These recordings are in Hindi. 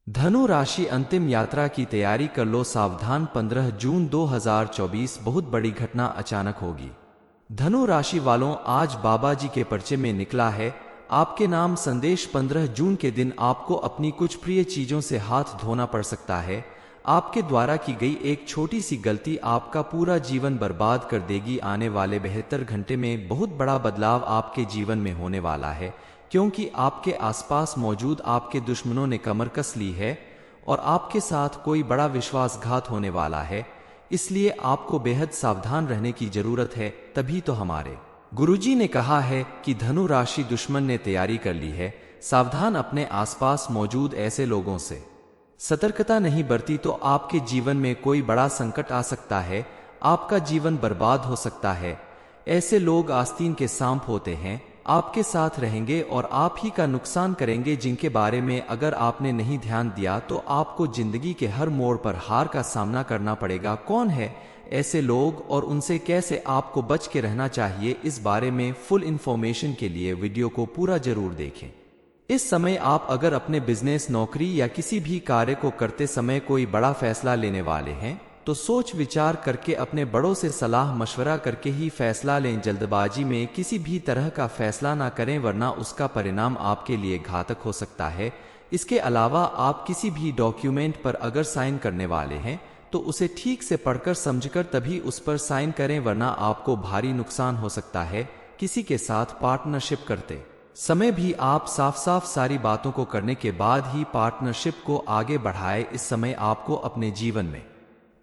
धनु राशि अंतिम यात्रा की तैयारी कर लो सावधान। 15 जून 2024 बहुत बड़ी घटना अचानक होगी। धनु राशि वालों, आज बाबा जी के पर्चे में निकला है आपके नाम संदेश। 15 जून के दिन आपको अपनी कुछ प्रिय चीजों से हाथ धोना पड़ सकता है। आपके द्वारा की गई एक छोटी सी गलती आपका पूरा जीवन बर्बाद कर देगी। आने वाले 72 घंटे में बहुत बड़ा बदलाव आपके जीवन में होने वाला है, क्योंकि आपके आसपास मौजूद आपके दुश्मनों ने कमर कस ली है और आपके साथ कोई बड़ा विश्वासघात होने वाला है। इसलिए आपको बेहद सावधान रहने की जरूरत है। तभी तो हमारे गुरुजी ने कहा है कि धनु राशि दुश्मन ने तैयारी कर ली है। सावधान, अपने आसपास मौजूद ऐसे लोगों से सतर्कता नहीं बरती तो आपके जीवन में कोई बड़ा संकट आ सकता है, आपका जीवन बर्बाद हो सकता है। ऐसे लोग आस्तीन के सांप होते हैं, आपके साथ रहेंगे और आप ही का नुकसान करेंगे, जिनके बारे में अगर आपने नहीं ध्यान दिया तो आपको जिंदगी के हर मोड़ पर हार का सामना करना पड़ेगा। कौन है ऐसे लोग और उनसे कैसे आपको बच के रहना चाहिए, इस बारे में फुल इंफॉर्मेशन के लिए वीडियो को पूरा जरूर देखें। इस समय आप अगर अपने बिजनेस, नौकरी या किसी भी कार्य को करते समय कोई बड़ा फैसला लेने वाले हैं तो सोच विचार करके अपने बड़ों से सलाह मशवरा करके ही फैसला लें। जल्दबाजी में किसी भी तरह का फैसला ना करें, वरना उसका परिणाम आपके लिए घातक हो सकता है। इसके अलावा आप किसी भी डॉक्यूमेंट पर अगर साइन करने वाले हैं तो उसे ठीक से पढ़कर समझकर तभी उस पर साइन करें, वरना आपको भारी नुकसान हो सकता है। किसी के साथ पार्टनरशिप करते समय भी आप साफ साफ सारी बातों को करने के बाद ही पार्टनरशिप को आगे बढ़ाएं। इस समय आपको अपने जीवन में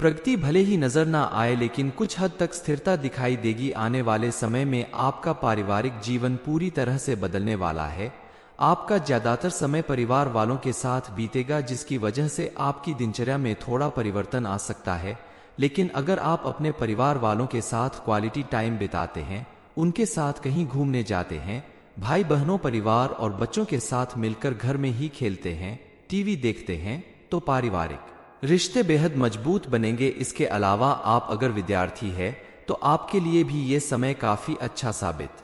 प्रगति भले ही नजर ना आए, लेकिन कुछ हद तक स्थिरता दिखाई देगी। आने वाले समय में आपका पारिवारिक जीवन पूरी तरह से बदलने वाला है। आपका ज्यादातर समय परिवार वालों के साथ बीतेगा, जिसकी वजह से आपकी दिनचर्या में थोड़ा परिवर्तन आ सकता है। लेकिन अगर आप अपने परिवार वालों के साथ क्वालिटी टाइम बिताते हैं, उनके साथ कहीं घूमने जाते हैं, भाई बहनों, परिवार और बच्चों के साथ मिलकर घर में ही खेलते हैं, टीवी देखते हैं, तो पारिवारिक रिश्ते बेहद मजबूत बनेंगे। इसके अलावा आप अगर विद्यार्थी है तो आपके लिए भी ये समय काफी अच्छा साबित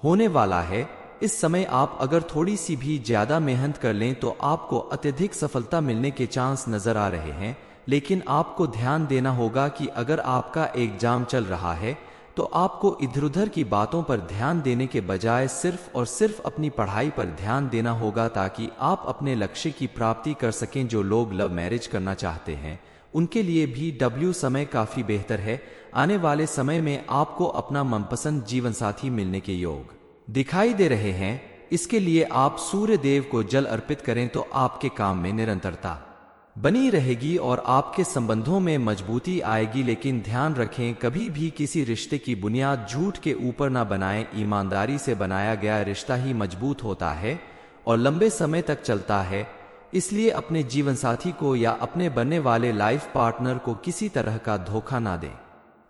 होने वाला है। इस समय आप अगर थोड़ी सी भी ज्यादा मेहनत कर लें तो आपको अत्यधिक सफलता मिलने के चांस नजर आ रहे हैं। लेकिन आपको ध्यान देना होगा कि अगर आपका एग्जाम चल रहा है तो आपको इधर उधर की बातों पर ध्यान देने के बजाय सिर्फ और सिर्फ अपनी पढ़ाई पर ध्यान देना होगा, ताकि आप अपने लक्ष्य की प्राप्ति कर सकें। जो लोग लव मैरिज करना चाहते हैं उनके लिए भी समय काफी बेहतर है। आने वाले समय में आपको अपना मनपसंद जीवन साथी मिलने के योग दिखाई दे रहे हैं। इसके लिए आप सूर्य देव को जल अर्पित करें तो आपके काम में निरंतरता बनी रहेगी और आपके संबंधों में मजबूती आएगी। लेकिन ध्यान रखें, कभी भी किसी रिश्ते की बुनियाद झूठ के ऊपर ना बनाएं। ईमानदारी से बनाया गया रिश्ता ही मजबूत होता है और लंबे समय तक चलता है। इसलिए अपने जीवन साथी को या अपने बनने वाले लाइफ पार्टनर को किसी तरह का धोखा ना दें।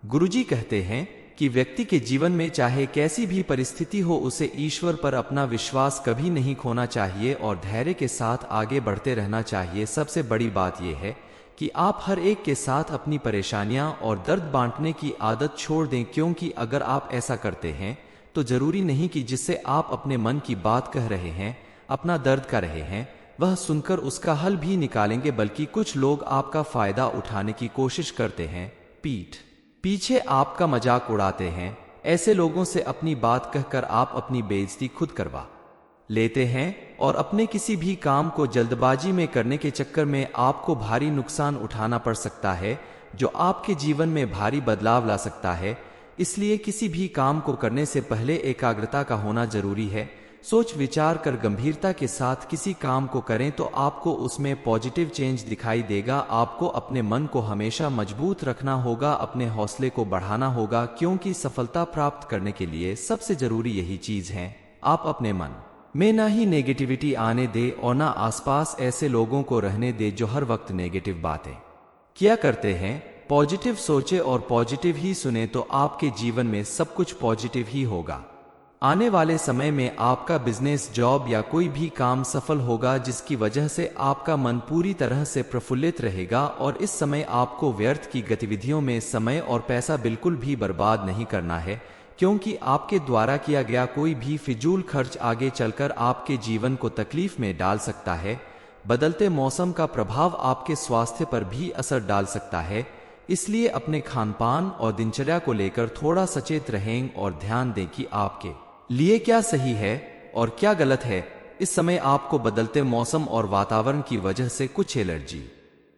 गुरुजी कहते हैं कि व्यक्ति के जीवन में चाहे कैसी भी परिस्थिति हो, उसे ईश्वर पर अपना विश्वास कभी नहीं खोना चाहिए और धैर्य के साथ आगे बढ़ते रहना चाहिए। सबसे बड़ी बात यह है कि आप हर एक के साथ अपनी परेशानियां और दर्द बांटने की आदत छोड़ दें, क्योंकि अगर आप ऐसा करते हैं तो जरूरी नहीं कि जिससे आप अपने मन की बात कह रहे हैं, अपना दर्द कर रहे हैं, वह सुनकर उसका हल भी निकालेंगे, बल्कि कुछ लोग आपका फायदा उठाने की कोशिश करते हैं, पीठ पीछे आपका मजाक उड़ाते हैं। ऐसे लोगों से अपनी बात कहकर आप अपनी बेइज्जती खुद करवा लेते हैं और अपने किसी भी काम को जल्दबाजी में करने के चक्कर में आपको भारी नुकसान उठाना पड़ सकता है, जो आपके जीवन में भारी बदलाव ला सकता है। इसलिए किसी भी काम को करने से पहले एकाग्रता का होना जरूरी है। सोच विचार कर गंभीरता के साथ किसी काम को करें तो आपको उसमें पॉजिटिव चेंज दिखाई देगा। आपको अपने मन को हमेशा मजबूत रखना होगा, अपने हौसले को बढ़ाना होगा, क्योंकि सफलता प्राप्त करने के लिए सबसे जरूरी यही चीज है। आप अपने मन में ना ही नेगेटिविटी आने दे और ना आसपास ऐसे लोगों को रहने दे जो हर वक्त नेगेटिव बातें किया करते हैं। पॉजिटिव सोचे और पॉजिटिव ही सुने तो आपके जीवन में सब कुछ पॉजिटिव ही होगा। आने वाले समय में आपका बिजनेस, जॉब या कोई भी काम सफल होगा, जिसकी वजह से आपका मन पूरी तरह से प्रफुल्लित रहेगा। और इस समय आपको व्यर्थ की गतिविधियों में समय और पैसा बिल्कुल भी बर्बाद नहीं करना है, क्योंकि आपके द्वारा किया गया कोई भी फिजूल खर्च आगे चलकर आपके जीवन को तकलीफ में डाल सकता है। बदलते मौसम का प्रभाव आपके स्वास्थ्य पर भी असर डाल सकता है, इसलिए अपने खानपान और दिनचर्या को लेकर थोड़ा सचेत रहें और ध्यान दें कि आपके लिए क्या सही है और क्या गलत है। इस समय आपको बदलते मौसम और वातावरण की वजह से कुछ एलर्जी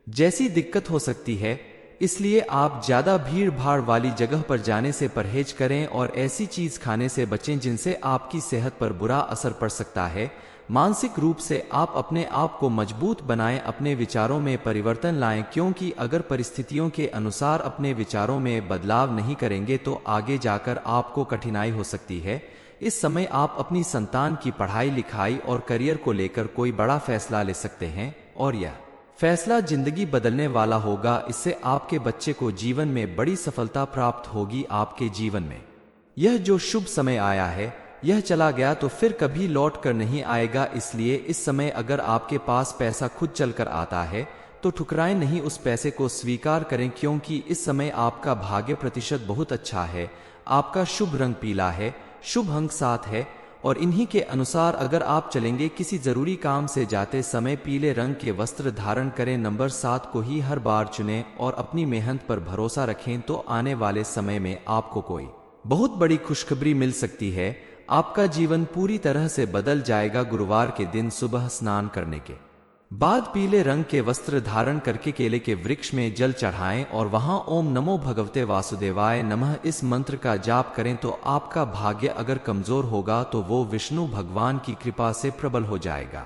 जैसी दिक्कत हो सकती है, इसलिए आप ज्यादा भीड़ भाड़ वाली जगह पर जाने से परहेज करें और ऐसी चीज खाने से बचें जिनसे आपकी सेहत पर बुरा असर पड़ सकता है। मानसिक रूप से आप अपने आप को मजबूत बनाएं, अपने विचारों में परिवर्तन लाएं, क्योंकि अगर परिस्थितियों के अनुसार अपने विचारों में बदलाव नहीं करेंगे तो आगे जाकर आपको कठिनाई हो सकती है। इस समय आप अपनी संतान की पढ़ाई लिखाई और करियर को लेकर कोई बड़ा फैसला ले सकते हैं और यह फैसला जिंदगी बदलने वाला होगा। इससे आपके बच्चे को जीवन में बड़ी सफलता प्राप्त होगी। आपके जीवन में यह जो शुभ समय आया है, यह चला गया तो फिर कभी लौट कर नहीं आएगा। इसलिए इस समय अगर आपके पास पैसा खुद चलकर आता है तो ठुकराएं नहीं, उस पैसे को स्वीकार करें, क्योंकि इस समय आपका भाग्य प्रतिशत बहुत अच्छा है। आपका शुभ रंग पीला है, शुभ अंक 7 है और इन्हीं के अनुसार अगर आप चलेंगे, किसी जरूरी काम से जाते समय पीले रंग के वस्त्र धारण करें, नंबर 7 को ही हर बार चुनें और अपनी मेहनत पर भरोसा रखें तो आने वाले समय में आपको कोई बहुत बड़ी खुशखबरी मिल सकती है। आपका जीवन पूरी तरह से बदल जाएगा। गुरुवार के दिन सुबह स्नान करने के बाद पीले रंग के वस्त्र धारण करके केले के वृक्ष में जल चढ़ाएं और वहां ओम नमो भगवते वासुदेवाय नमः इस मंत्र का जाप करें तो आपका भाग्य अगर कमजोर होगा तो वो विष्णु भगवान की कृपा से प्रबल हो जाएगा।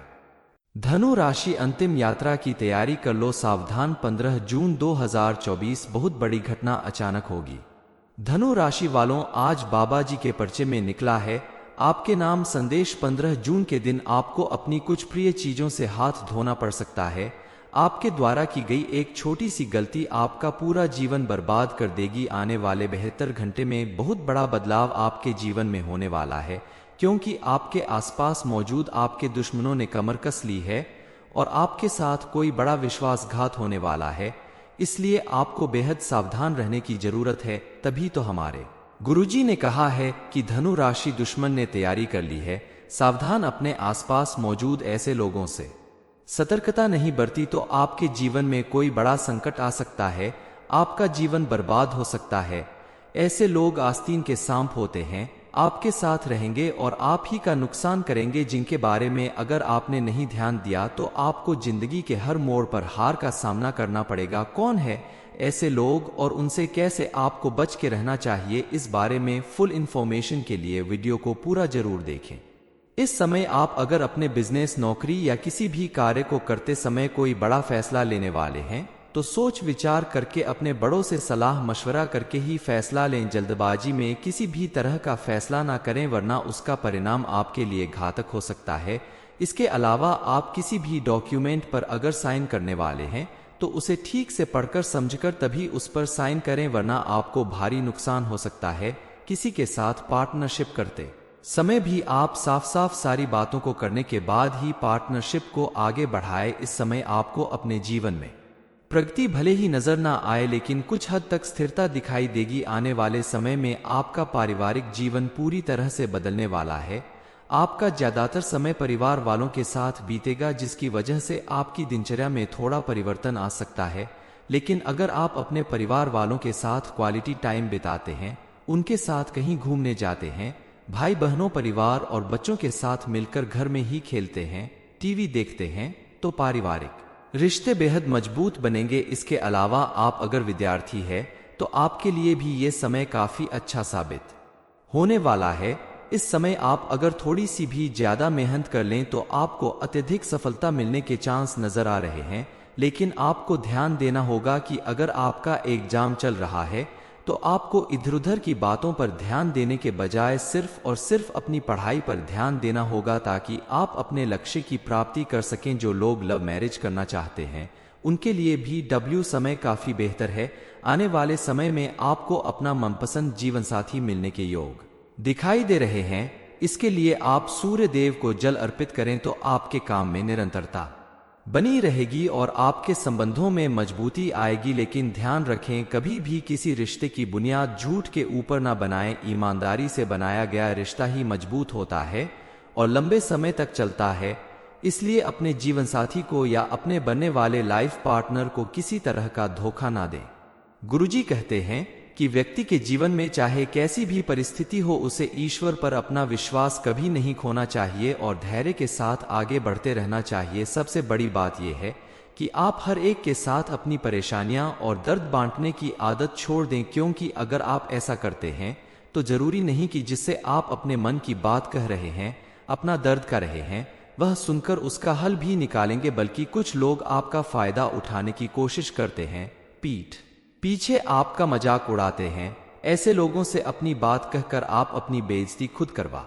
धनु राशि अंतिम यात्रा की तैयारी कर लो, सावधान। 15 जून 2024 बहुत बड़ी घटना अचानक होगी। धनु राशि वालों, आज बाबा जी के पर्चे में निकला है आपके नाम संदेश। 15 जून के दिन आपको अपनी कुछ प्रिय चीजों से हाथ धोना पड़ सकता है। आपके द्वारा की गई एक छोटी सी गलती आपका पूरा जीवन बर्बाद कर देगी। आने वाले 72 घंटे में बहुत बड़ा बदलाव आपके जीवन में होने वाला है, क्योंकि आपके आसपास मौजूद आपके दुश्मनों ने कमर कस ली है और आपके साथ कोई बड़ा विश्वासघात होने वाला है। इसलिए आपको बेहद सावधान रहने की जरूरत है। तभी तो हमारे गुरुजी ने कहा है कि धनु राशि दुश्मन ने तैयारी कर ली है। सावधान, अपने आसपास मौजूद ऐसे लोगों से सतर्कता नहीं बरती तो आपके जीवन में कोई बड़ा संकट आ सकता है, आपका जीवन बर्बाद हो सकता है। ऐसे लोग आस्तीन के सांप होते हैं, आपके साथ रहेंगे और आप ही का नुकसान करेंगे, जिनके बारे में अगर आपने नहीं ध्यान दिया तो आपको जिंदगी के हर मोड़ पर हार का सामना करना पड़ेगा। कौन है ऐसे लोग और उनसे कैसे आपको बच के रहना चाहिए, इस बारे में फुल इंफॉर्मेशन के लिए वीडियो को पूरा जरूर देखें। इस समय आप अगर अपने बिजनेस, नौकरी या किसी भी कार्य को करते समय कोई बड़ा फैसला लेने वाले हैं तो सोच विचार करके अपने बड़ों से सलाह मशवरा करके ही फैसला लें। जल्दबाजी में किसी भी तरह का फैसला ना करें, वरना उसका परिणाम आपके लिए घातक हो सकता है। इसके अलावा आप किसी भी डॉक्यूमेंट पर अगर साइन करने वाले हैं तो उसे ठीक से पढ़कर समझकर तभी उस पर साइन करें, वरना आपको भारी नुकसान हो सकता है। किसी के साथ पार्टनरशिप करते समय भी आप साफ साफ सारी बातों को करने के बाद ही पार्टनरशिप को आगे बढ़ाएं। इस समय आपको अपने जीवन में प्रगति भले ही नजर ना आए, लेकिन कुछ हद तक स्थिरता दिखाई देगी। आने वाले समय में आपका पारिवारिक जीवन पूरी तरह से बदलने वाला है। आपका ज्यादातर समय परिवार वालों के साथ बीतेगा, जिसकी वजह से आपकी दिनचर्या में थोड़ा परिवर्तन आ सकता है। लेकिन अगर आप अपने परिवार वालों के साथ क्वालिटी टाइम बिताते हैं, उनके साथ कहीं घूमने जाते हैं, भाई बहनों, परिवार और बच्चों के साथ मिलकर घर में ही खेलते हैं, टीवी देखते हैं, तो पारिवारिक रिश्ते बेहद मजबूत बनेंगे। इसके अलावा आप अगर विद्यार्थी है तो आपके लिए भी ये समय काफी अच्छा साबित होने वाला है। इस समय आप अगर थोड़ी सी भी ज्यादा मेहनत कर लें तो आपको अत्यधिक सफलता मिलने के चांस नजर आ रहे हैं। लेकिन आपको ध्यान देना होगा कि अगर आपका एग्जाम चल रहा है तो आपको इधर उधर की बातों पर ध्यान देने के बजाय सिर्फ और सिर्फ अपनी पढ़ाई पर ध्यान देना होगा, ताकि आप अपने लक्ष्य की प्राप्ति कर सकें। जो लोग लव मैरिज करना चाहते हैं उनके लिए भी समय काफी बेहतर है। आने वाले समय में आपको अपना मनपसंद जीवन साथी मिलने के योग दिखाई दे रहे हैं। इसके लिए आप सूर्य देव को जल अर्पित करें तो आपके काम में निरंतरता बनी रहेगी और आपके संबंधों में मजबूती आएगी। लेकिन ध्यान रखें, कभी भी किसी रिश्ते की बुनियाद झूठ के ऊपर ना बनाएं। ईमानदारी से बनाया गया रिश्ता ही मजबूत होता है और लंबे समय तक चलता है। इसलिए अपने जीवन साथी को या अपने बनने वाले लाइफ पार्टनर को किसी तरह का धोखा ना दें। गुरुजी कहते हैं कि व्यक्ति के जीवन में चाहे कैसी भी परिस्थिति हो, उसे ईश्वर पर अपना विश्वास कभी नहीं खोना चाहिए और धैर्य के साथ आगे बढ़ते रहना चाहिए। सबसे बड़ी बात यह है कि आप हर एक के साथ अपनी परेशानियां और दर्द बांटने की आदत छोड़ दें, क्योंकि अगर आप ऐसा करते हैं तो जरूरी नहीं कि जिससे आप अपने मन की बात कह रहे हैं, अपना दर्द कर रहे हैं, वह सुनकर उसका हल भी निकालेंगे, बल्कि कुछ लोग आपका फायदा उठाने की कोशिश करते हैं, पीठ पीछे आपका मजाक उड़ाते हैं। ऐसे लोगों से अपनी बात कहकर आप अपनी बेइज्जती खुद करवा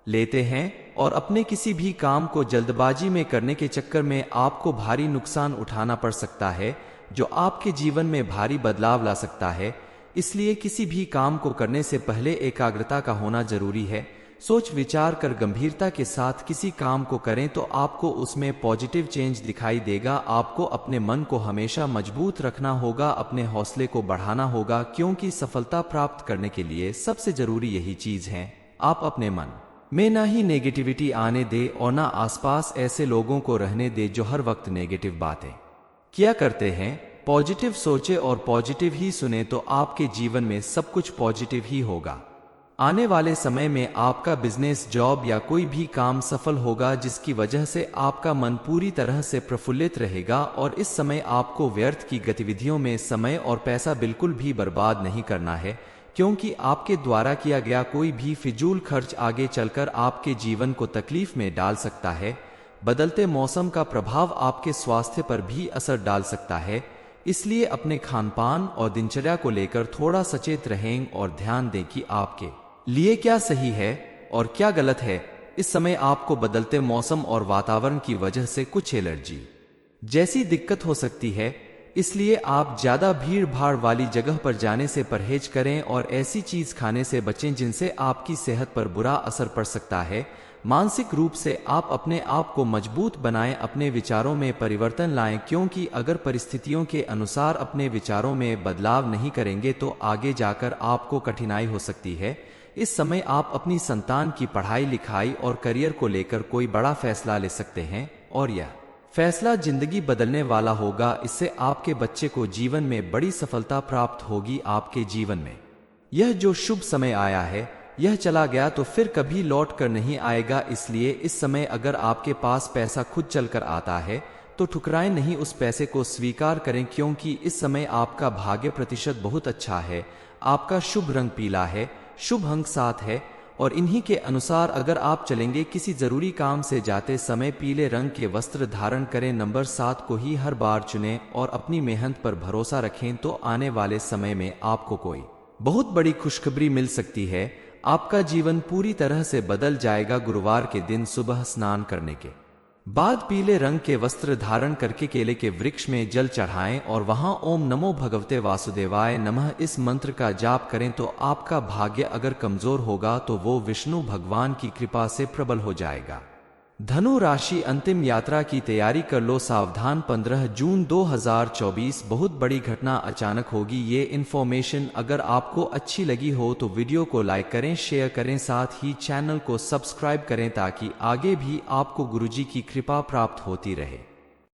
लेते हैं और अपने किसी भी काम को जल्दबाजी में करने के चक्कर में आपको भारी नुकसान उठाना पड़ सकता है, जो आपके जीवन में भारी बदलाव ला सकता है। इसलिए किसी भी काम को करने से पहले एकाग्रता का होना जरूरी है। सोच विचार कर गंभीरता के साथ किसी काम को करें तो आपको उसमें पॉजिटिव चेंज दिखाई देगा। आपको अपने मन को हमेशा मजबूत रखना होगा, अपने हौसले को बढ़ाना होगा, क्योंकि सफलता प्राप्त करने के लिए सबसे जरूरी यही चीज है। आप अपने मन में ना ही नेगेटिविटी आने दे और ना आसपास ऐसे लोगों को रहने दे जो हर वक्त नेगेटिव बातें किया करते हैं। पॉजिटिव सोचे और पॉजिटिव ही सुने तो आपके जीवन में सब कुछ पॉजिटिव ही होगा। आने वाले समय में आपका बिजनेस, जॉब या कोई भी काम सफल होगा, जिसकी वजह से आपका मन पूरी तरह से प्रफुल्लित रहेगा। और इस समय आपको व्यर्थ की गतिविधियों में समय और पैसा बिल्कुल भी बर्बाद नहीं करना है, क्योंकि आपके द्वारा किया गया कोई भी फिजूल खर्च आगे चलकर आपके जीवन को तकलीफ में डाल सकता है। बदलते मौसम का प्रभाव आपके स्वास्थ्य पर भी असर डाल सकता है, इसलिए अपने खानपान और दिनचर्या को लेकर थोड़ा सचेत रहें और ध्यान दें कि आपके लिए क्या सही है और क्या गलत है। इस समय आपको बदलते मौसम और वातावरण की वजह से कुछ एलर्जी जैसी दिक्कत हो सकती है, इसलिए आप ज्यादा भीड़ भाड़ वाली जगह पर जाने से परहेज करें और ऐसी चीज खाने से बचें जिनसे आपकी सेहत पर बुरा असर पड़ सकता है। मानसिक रूप से आप अपने आप को मजबूत बनाएं, अपने विचारों में परिवर्तन लाएं, क्योंकि अगर परिस्थितियों के अनुसार अपने विचारों में बदलाव नहीं करेंगे तो आगे जाकर आपको कठिनाई हो सकती है। इस समय आप अपनी संतान की पढ़ाई लिखाई और करियर को लेकर कोई बड़ा फैसला ले सकते हैं और यह फैसला जिंदगी बदलने वाला होगा। इससे आपके बच्चे को जीवन में बड़ी सफलता प्राप्त होगी। आपके जीवन में यह जो शुभ समय आया है, यह चला गया तो फिर कभी लौट कर नहीं आएगा। इसलिए इस समय अगर आपके पास पैसा खुद चलकर आता है तो ठुकराएं नहीं, उस पैसे को स्वीकार करें, क्योंकि इस समय आपका भाग्य प्रतिशत बहुत अच्छा है। आपका शुभ रंग पीला है, शुभ अंक 7 है और इन्हीं के अनुसार अगर आप चलेंगे, किसी जरूरी काम से जाते समय पीले रंग के वस्त्र धारण करें, नंबर 7 को ही हर बार चुनें और अपनी मेहनत पर भरोसा रखें तो आने वाले समय में आपको कोई बहुत बड़ी खुशखबरी मिल सकती है। आपका जीवन पूरी तरह से बदल जाएगा। गुरुवार के दिन सुबह स्नान करने के बाद पीले रंग के वस्त्र धारण करके केले के वृक्ष में जल चढ़ाएं और वहां ओम नमो भगवते वासुदेवाय नमः इस मंत्र का जाप करें तो आपका भाग्य अगर कमजोर होगा तो वो विष्णु भगवान की कृपा से प्रबल हो जाएगा। धनु राशि, अंतिम यात्रा की तैयारी कर लो सावधान। 15 जून 2024 बहुत बड़ी घटना अचानक होगी। ये इन्फॉर्मेशन अगर आपको अच्छी लगी हो तो वीडियो को लाइक करें, शेयर करें, साथ ही चैनल को सब्सक्राइब करें ताकि आगे भी आपको गुरुजी की कृपा प्राप्त होती रहे।